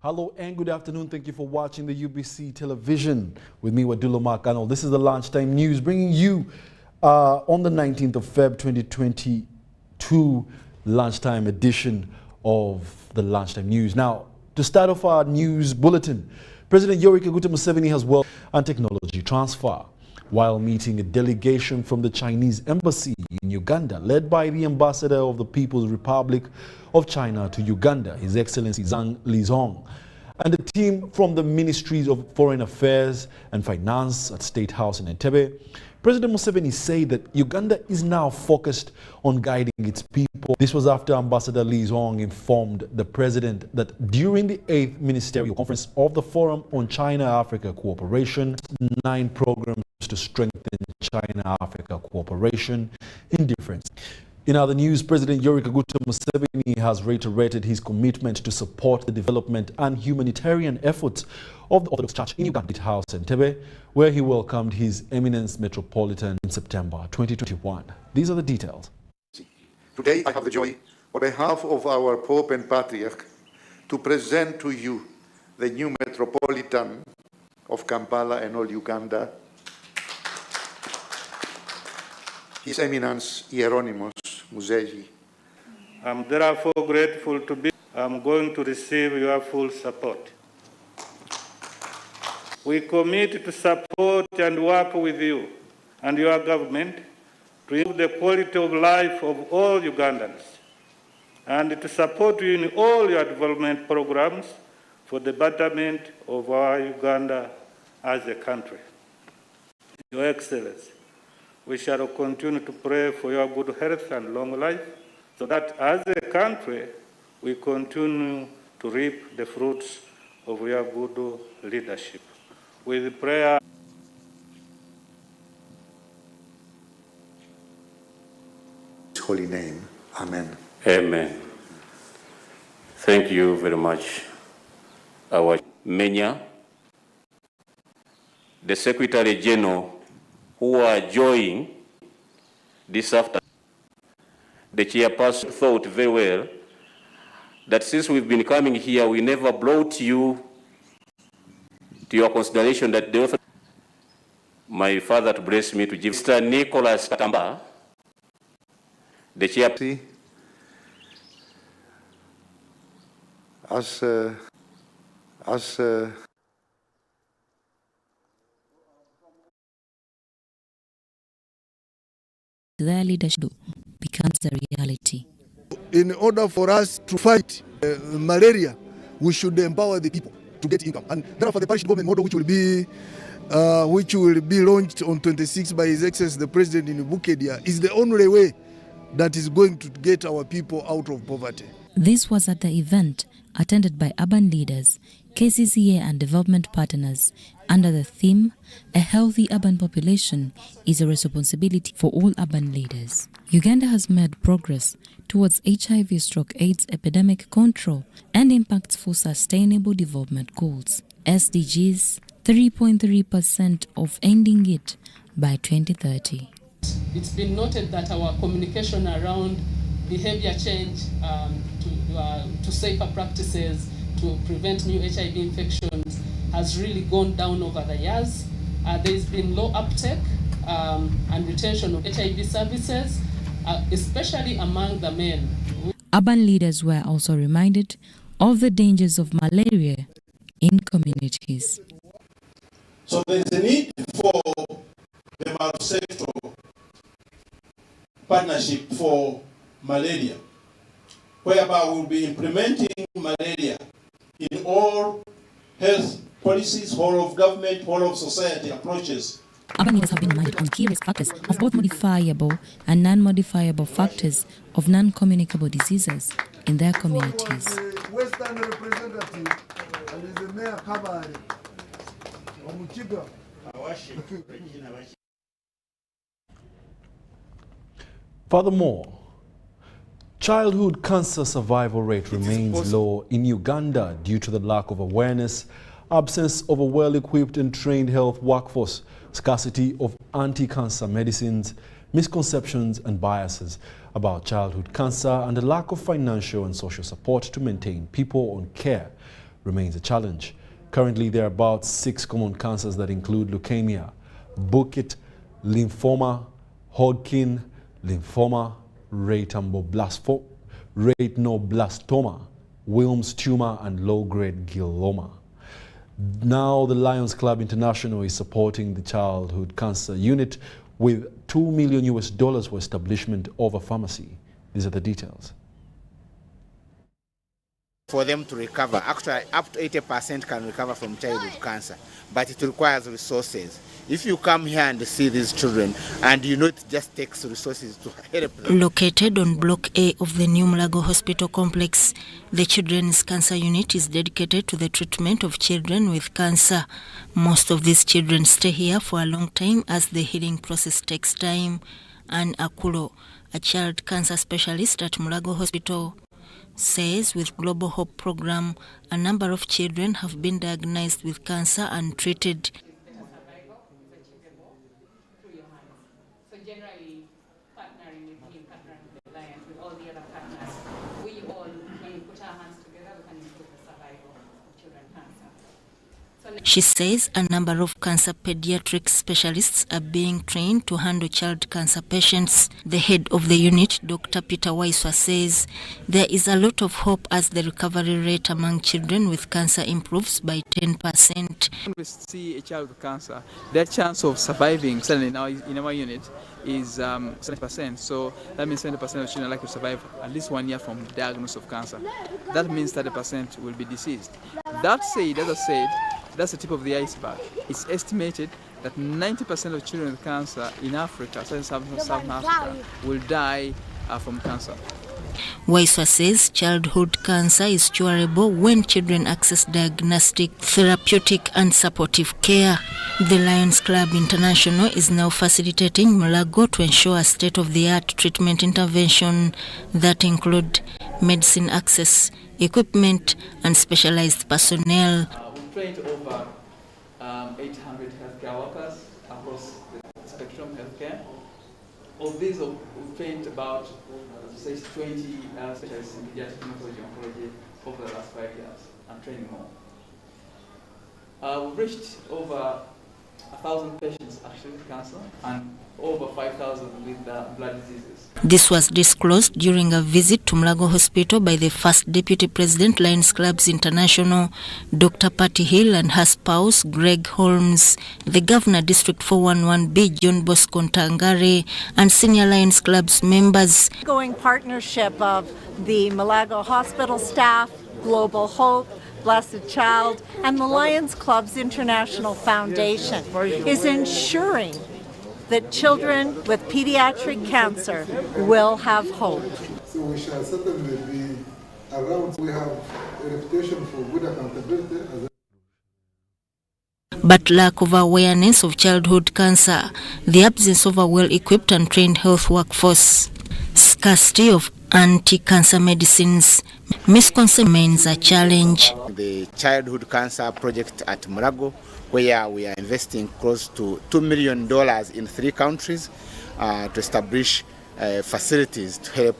Hello and good afternoon. Thank you for watching the UBC television with me, Wadulo Arnold. This is the lunchtime news bringing you on the 19th of Feb 2022 lunchtime edition of the lunchtime news. Now, to start off our news bulletin, President Yoweri Kaguta Museveni has welcomed a technology transfer while meeting a delegation from the Chinese embassy in Uganda, led by the ambassador of the People's Republic of China to Uganda, His Excellency Zhang Lizhong, and the team from the Ministries of Foreign Affairs and Finance at State House in Entebbe. President Museveni said that Uganda is now focused on guiding its people. This was after Ambassador Lizhong informed the president that during the 8th Ministerial Conference of the Forum on China-Africa Cooperation, 9 programs to strengthen China-Africa cooperation in different. In other news, President Yoweri Kaguta Museveni has reiterated his commitment to support the development and humanitarian efforts of the Orthodox Church in Uganda House in Entebbe, where he welcomed His Eminence Metropolitan in September 2021. These are the details. Today, I have the joy, on behalf of our Pope and Patriarch, to present to you the new Metropolitan of Kampala and all Uganda, His Eminence Hieronymus Muzeji. I'm therefore grateful to be. I'm going to receive your full support. We commit to support and work with you and your government to improve the quality of life of all Ugandans and to support you in all your development programs for the betterment of our Uganda as a country. Your Excellency, we shall continue to pray for your good health and long life so that as a country we continue to reap the fruits of your good leadership. With prayer. His holy name. Amen. Amen. Thank you very much, our Menya, the Secretary General, who are joining this afternoon. The chairperson thought very well that since we've been coming here, we never brought you to your consideration that the author, my father to bless me to give Mr. Nicholas Katamba, the chairperson. Their leadership becomes a reality. In order for us to fight malaria, we should empower the people to get income, and therefore the parish government model, which will be launched on 26 by His Excellency the President in Bukedia, is the only way that is going to get our people out of poverty. This was at the event attended by urban leaders, KCCA and development partners under the theme, A Healthy Urban Population is a Responsibility for All Urban Leaders. Uganda has made progress towards HIV/AIDS epidemic control and impacts for sustainable development goals, SDGs 3.3% of ending it by 2030. It's been noted that our communication around behavior change to safer practices to prevent new HIV infections has really gone down over the years. There's been low uptake and retention of HIV services, especially among the men. Urban leaders were also reminded of the dangers of malaria in communities. So there's a need for the multi-sectoral partnership for malaria, whereby we'll be implementing malaria in all health policies, whole of government, whole of society approaches. Urban leaders have been reminded on key risk factors of both modifiable and non-modifiable factors of non-communicable diseases in their communities. Western representative and the mayor Kabari. Furthermore, childhood cancer survival rate remains low in Uganda due to the lack of awareness, absence of a well-equipped and trained health workforce, scarcity of anti-cancer medicines, misconceptions and biases about childhood cancer, and a lack of financial and social support to maintain people on care. remains a challenge. Currently, there are about 6 common cancers that include leukemia, Burkitt, lymphoma, Hodgkin lymphoma, retinoblastoma, Wilms tumor, and low-grade glioma. Now, the Lions Club International is supporting the Childhood Cancer Unit with $2 million for establishment of a pharmacy. These are the details. For them to recover, actually up to 80% can recover from childhood cancer, but it requires resources. If you come here and see these children, and you know it just takes resources to help them. Located on Block A of the New Mulago Hospital Complex, the Children's Cancer Unit is dedicated to the treatment of children with cancer. Most of these children stay here for a long time as the healing process takes time. And Akulo, a child cancer specialist at Mulago Hospital, says with Global Hope program, a number of children have been diagnosed with cancer and treated. So generally, partnering with me, partnering with the Lions, with all the other partners, we all, when we put our hands together, we can improve the survival of children cancer. She says a number of cancer pediatric specialists are being trained to handle child cancer patients. The head of the unit, Dr. Peter Waiswa, says there is a lot of hope as the recovery rate among children with cancer improves by 10%. When we see a child with cancer, their chance of surviving, certainly in our unit, is 70%. So that means 70% of children are likely to survive at least 1 year from diagnosis of cancer. That means 30% will be deceased. That said, as I said, that's the tip of the iceberg. It's estimated that 90% of children with cancer in Africa, Southern Africa, will die from cancer. Waiswa says childhood cancer is curable when children access diagnostic, therapeutic and supportive care. The Lions Club International is now facilitating Mulago to ensure a state-of-the-art treatment intervention that include medicine access, equipment and specialized personnel. We've trained over 800 healthcare workers across the spectrum healthcare. Of these, we've trained about 20 specialists in pediatric oncology over the last 5 years. I'm training more. We've reached over 1,000 patients actually with cancer and over 5,000 with blood diseases. This was disclosed during a visit to Mulago Hospital by the first Deputy President, Lions Clubs International, Dr. Patty Hill, and her spouse, Greg Holmes, the Governor, District 411B, John Bosco Ntangare, and senior Lions Clubs members. Ongoing partnership of the Mulago Hospital staff, Global Hope, Blessed Child, and the Lions Clubs International Foundation is ensuring that children with pediatric cancer will have hope. So we shall certainly be around. We have a reputation for good accountability. But lack of awareness of childhood cancer, the absence of a well-equipped and trained health workforce, scarcity of anti-cancer medicines, misconception remains a challenge. The childhood cancer project at Mulago, where we are investing close to $2 million in 3 countries to establish facilities to help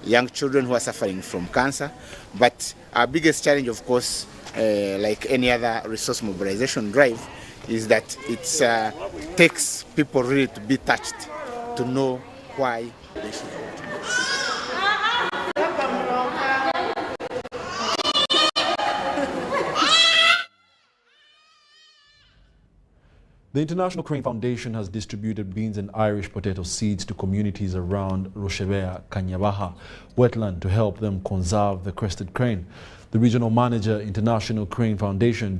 young children who are suffering from cancer. But our biggest challenge, of course, like any other resource mobilization drive, is that it takes people really to be touched to know why they should vote. The International Crane Foundation has distributed beans and Irish potato seeds to communities around Roshebea Kanyabaha wetland to help them conserve the crested crane. The regional manager, International Crane Foundation,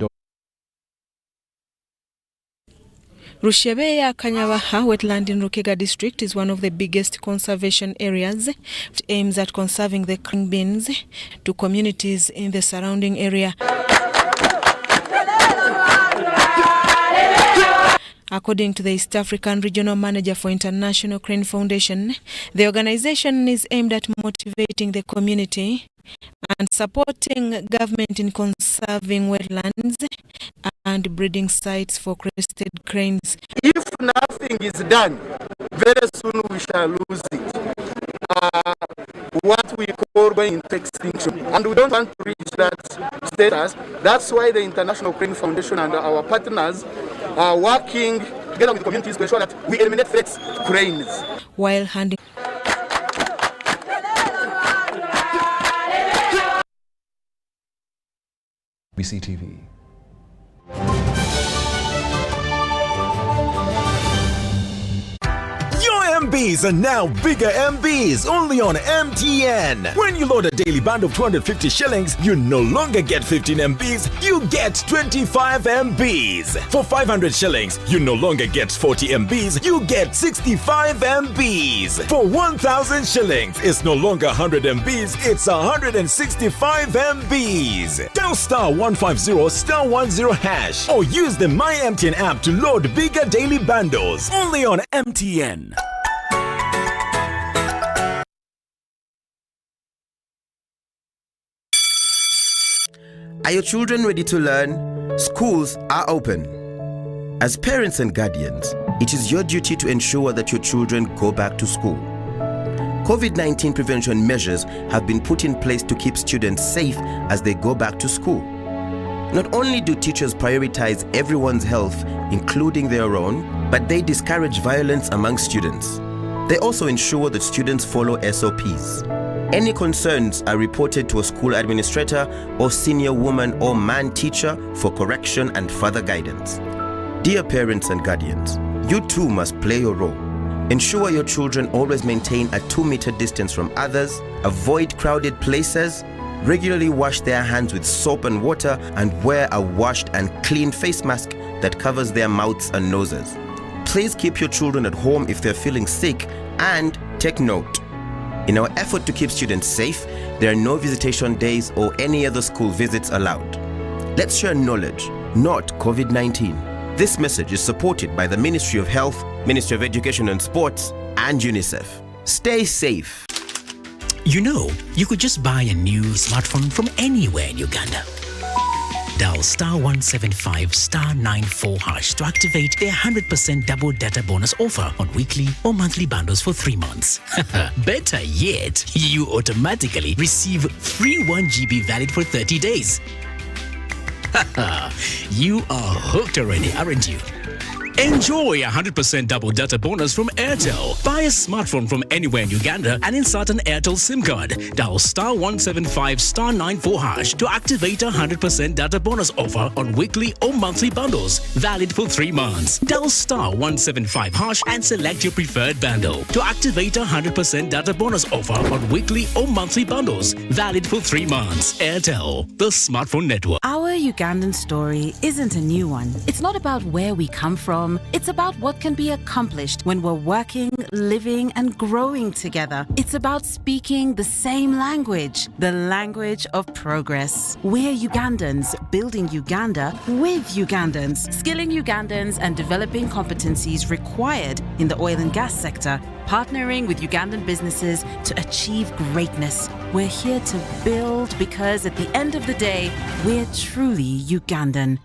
Rushebeya Kanyabaha wetland in Rukega district is one of the biggest conservation areas. It aims at conserving the crane beans to communities in the surrounding area. According to the East African Regional Manager for International Crane Foundation, the organization is aimed at motivating the community and supporting government in conserving wetlands and breeding sites for crested cranes. If nothing is done, very soon we shall lose it. What we call going into extinction. And we don't want to reach that status. That's why the International Crane Foundation and our partners are working together with communities to ensure that we eliminate threats to cranes. While handing UBC TV. MBs are now bigger MBs only on MTN. When you load a daily bundle of 250 shillings, you no longer get 15 MBs, you get 25 MBs. For 500 shillings, you no longer get 40 MBs, you get 65 MBs. For 1,000 shillings, it's no longer 100 MBs, it's 165 MBs. Dial *150 *10# or use the My MTN app to load bigger daily bundles only on MTN. Are your children ready to learn? Schools are open. As parents and guardians, it is your duty to ensure that your children go back to school. COVID-19 prevention measures have been put in place to keep students safe as they go back to school. Not only do teachers prioritize everyone's health, including their own, but they discourage violence among students. They also ensure that students follow SOPs. Any concerns are reported to a school administrator or senior woman or man teacher for correction and further guidance. Dear parents and guardians, you too must play your role. Ensure your children always maintain a 2-meter distance from others, avoid crowded places, regularly wash their hands with soap and water, and wear a washed and clean face mask that covers their mouths and noses. Please keep your children at home if they're feeling sick, and take note. In our effort to keep students safe, there are no visitation days or any other school visits allowed. Let's share knowledge, not COVID-19. This message is supported by the Ministry of Health, Ministry of Education and Sports, and UNICEF. Stay safe. You know, you could just buy a new smartphone from anywhere in Uganda. Dial *175 *94# to activate their 100% double data bonus offer on weekly or monthly bundles for 3 months. Better yet, you automatically receive free 1 GB valid for 30 days. You are hooked already, aren't you? Enjoy 100% double data bonus from Airtel. Buy a smartphone from anywhere in Uganda and insert an Airtel SIM card. Dial *175 *94# to activate a 100% data bonus offer on weekly or monthly bundles, valid for 3 months. Dial *175# and select your preferred bundle to activate a 100% data bonus offer on weekly or monthly bundles, valid for 3 months. Airtel, the smartphone network. Our Ugandan story isn't a new one. It's not about where we come from. It's about what can be accomplished when we're working, living, and growing together. It's about speaking the same language, the language of progress. We're Ugandans, building Uganda with Ugandans, skilling Ugandans and developing competencies required in the oil and gas sector, partnering with Ugandan businesses to achieve greatness. We're here to build because at the end of the day, we're truly Ugandan.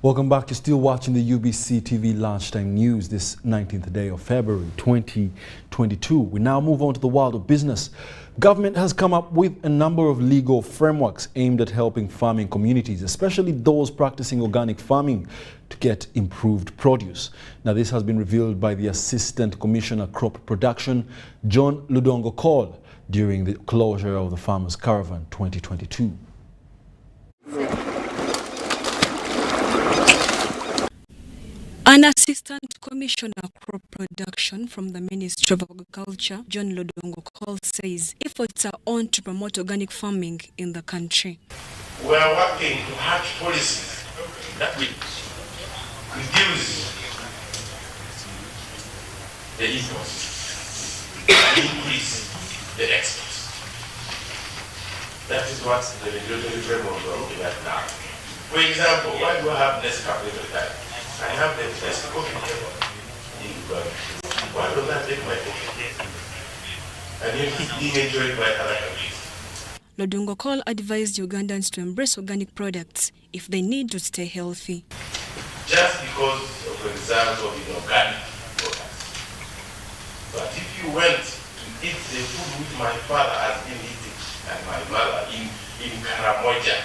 Welcome back. You're still watching the UBC TV Lunchtime News this 19th day of February 2022. We now move on to the world of business. Government has come up with a number of legal frameworks aimed at helping farming communities, especially those practicing organic farming, to get improved produce. Now, this has been revealed by the Assistant Commissioner Crop Production, John Ludongo Call, during the closure of the Farmers' Caravan 2022. An Assistant Commissioner Crop Production from the Ministry of Agriculture, John Ludongo Call, says efforts are on to promote organic farming in the country. We are working to hatch policies that will reduce the imports and increase the exports. That is what the regulatory framework is looking at now. For example, why do I have Nescafe every time? I have the best coffee ever in Uganda. Why don't I take my coffee? And you keep being enjoyed by other countries. Ludongo Call advised Ugandans to embrace organic products if they need to stay healthy. Just because of the results of inorganic products. But if you went to eat the food which my father has been eating and my mother in Karamoja,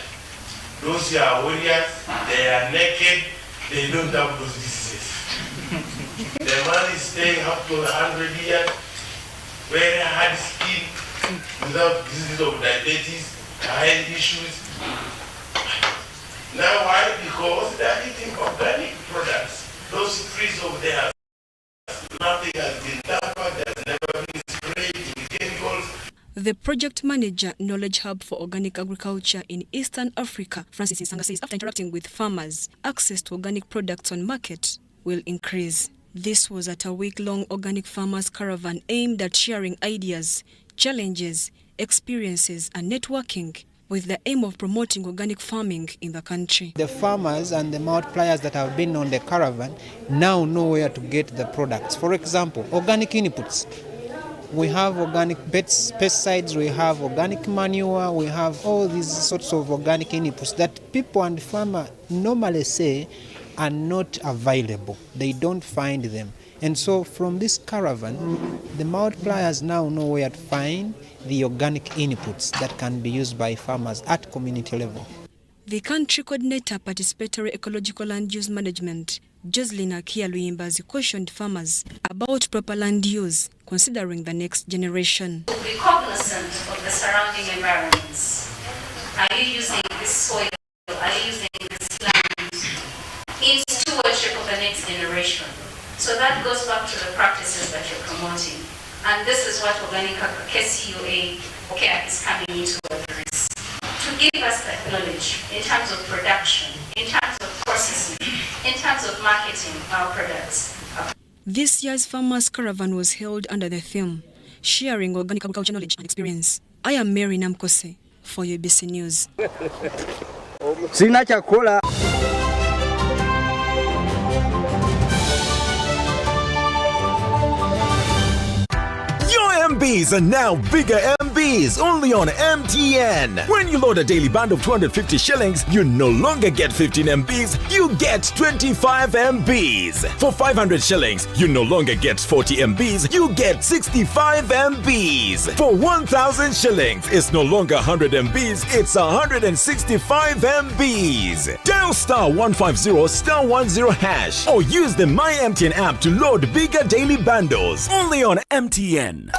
those are warriors, they are naked, they don't have those diseases. The man is staying up to 100 years, very hard skin, without diseases of diabetes, health issues. Now why? Because they are eating organic products. Those trees over there, nothing has been tampered, has never been sprayed with chemicals. The project manager, Knowledge Hub for Organic Agriculture in Eastern Africa, Francis Isanga, says after interacting with farmers, access to organic products on market will increase. This was at a week-long organic farmers caravan aimed at sharing ideas, challenges, experiences and networking with the aim of promoting organic farming in the country. The farmers and the multipliers that have been on the caravan now know where to get the products. For example, organic inputs. We have organic pesticides, we have organic manure, we have all these sorts of organic inputs that people and farmers normally say are not available. They don't find them. And so from this caravan, the multipliers now know where to find the organic inputs that can be used by farmers at community level. The country coordinator participatory ecological land use management, Jocelyn Akia Luyimbazi, cautioned farmers about proper land use, considering the next generation. Be cognizant of the surrounding environments. Are you using this soil? Are you using this land in stewardship of the next generation? So that goes back to the practices that you're promoting. And this is what Organic KCUA is coming into address. To give us that knowledge in terms of production, in terms of processing, in terms of marketing our products. This year's Farmers Caravan was held under the theme, Sharing Organic Agriculture Knowledge and Experience. I am Mary Namkose for UBC News. MBs are now bigger MBs only on MTN. When you load a daily bundle of 250 shillings, you no longer get 15 MBs, you get 25 MBs. For 500 shillings, you no longer get 40 MBs, you get 65 MBs. For 1,000 shillings, it's no longer 100 MBs, it's 165 MBs. Dial *150*10# or use the My MTN app to load bigger daily bundles only on MTN.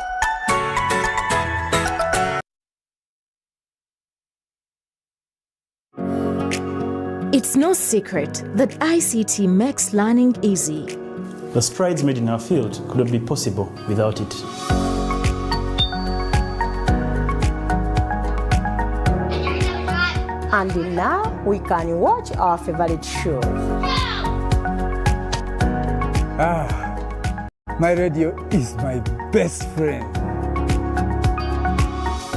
It's no secret that ICT makes learning easy. The strides made in our field could not be possible without it. And now we can watch our favorite show. My radio is my best friend.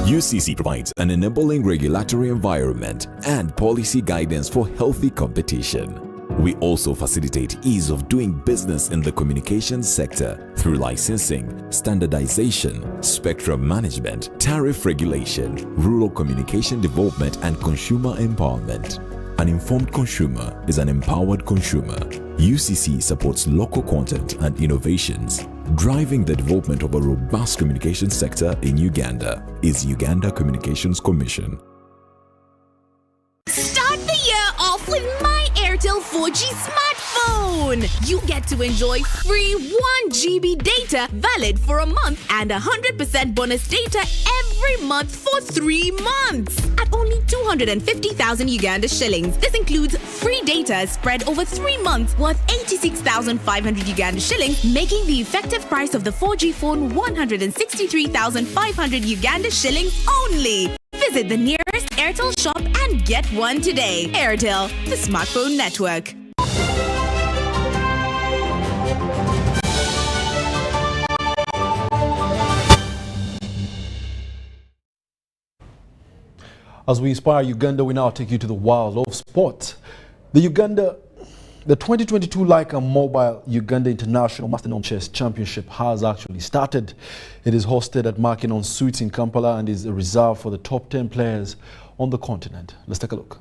UCC provides an enabling regulatory environment and policy guidance for healthy competition. We also facilitate ease of doing business in the communications sector through licensing, standardization, spectrum management, tariff regulation, rural communication development, and consumer empowerment. An informed consumer is an empowered consumer. UCC supports local content and innovations. Driving the development of a robust communication sector in Uganda is Uganda Communications Commission. Start the year off with My Airtel 4G smartphone. You get to enjoy free 1 GB data valid for a month and 100% bonus data every month for 3 months at only 250,000 Uganda shillings. This includes free data spread over 3 months worth 86,500 Uganda shillings, making the effective price of the 4G phone 163,500 Uganda shillings only. Visit the nearest Airtel shop and get one today. Airtel, the smartphone network. As we inspire Uganda, we now take you to the world of sport. The 2022 Laika Mobile Uganda International Master Chess Championship has actually started. It is hosted at Makinon Suites in Kampala and is reserved for the top 10 players on the continent. Let's take a look.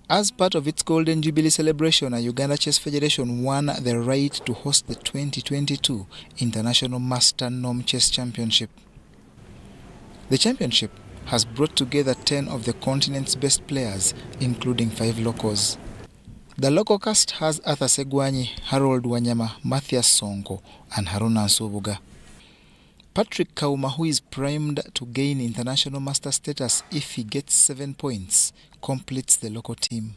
As part of its Golden Jubilee celebration, a Uganda Chess Federation won the right to host the 2022 International Master Norm Chess Championship. The championship has brought together 10 of the continent's best players, including 5 locals. The local cast has Arthur Segwanyi, Harold Wanyama, Matthias Sonko, and Haruna Nsubuga. Patrick Kauma, who is primed to gain international master status if he gets 7 points, completes the local team.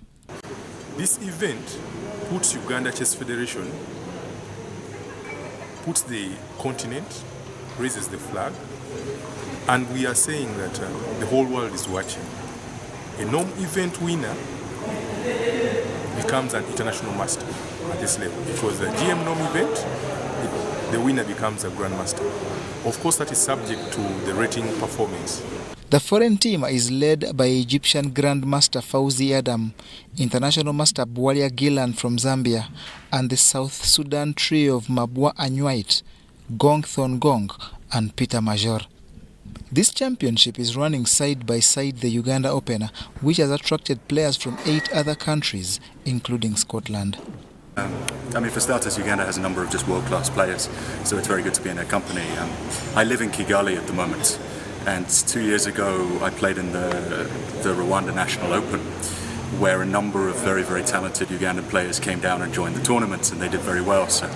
This event puts Uganda Chess Federation, puts the continent, raises the flag, and we are saying that the whole world is watching. A norm event winner becomes an international master at this level. It was a GM norm event, the winner becomes a grandmaster. Of course, that is subject to the rating performance. The foreign team is led by Egyptian Grandmaster Fauzi Adam, International Master Bwalia Gilan from Zambia, and the South Sudan trio of Mabwa Anywait, Gong Thon Gong, and Peter Major. This championship is running side by side the Uganda Open, which has attracted players from 8 other countries, including Scotland. For starters, Uganda has a number of just world-class players, so it's very good to be in their company. I live in Kigali at the moment, and 2 years ago I played in the Rwanda National Open, where a number of very, very talented Ugandan players came down and joined the tournament, and they did very well. So,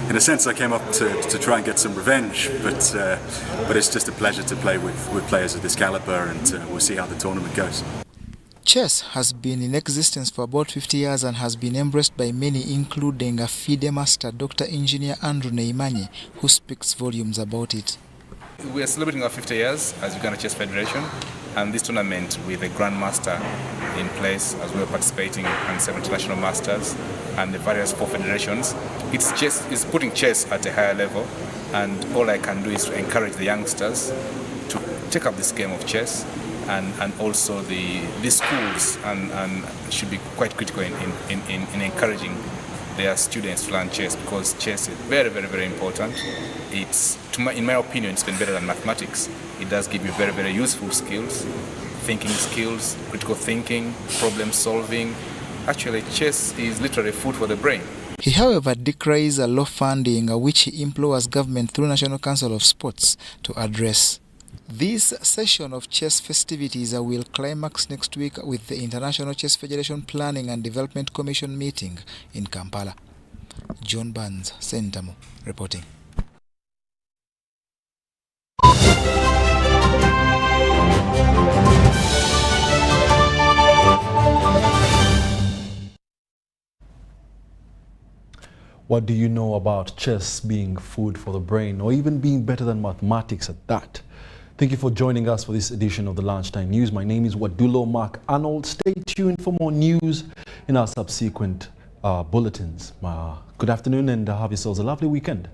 in a sense, I came up to try and get some revenge, but it's just a pleasure to play with players of this caliber, and we'll see how the tournament goes. Chess has been in existence for about 50 years and has been embraced by many, including a FIDE master, Dr. Engineer Andrew Neimanye, who speaks volumes about it. We are celebrating our 50 years as Uganda Chess Federation, and this tournament with a Grandmaster in place as well, participating and 7 international masters and the various 4 federations. It's putting chess at a higher level, and all I can do is to encourage the youngsters to take up this game of chess, and also the schools and should be quite critical in encouraging their students to learn chess, because chess is very, very, very important. In my opinion, it's been better than mathematics. It does give you very, very useful skills, thinking skills, critical thinking, problem solving. Actually, chess is literally food for the brain. He, however, decries a low funding, which he implores government through National Council of Sports to address. This session of chess festivities will climax next week with the International Chess Federation Planning and Development Commission meeting in Kampala. John Barnes, Sentamo, reporting. What do you know about chess being food for the brain, or even being better than mathematics at that? Thank you for joining us for this edition of the Lunchtime News. My name is Wadulo Arnold. Stay tuned for more news in our subsequent bulletins. Good afternoon, and have yourselves a lovely weekend.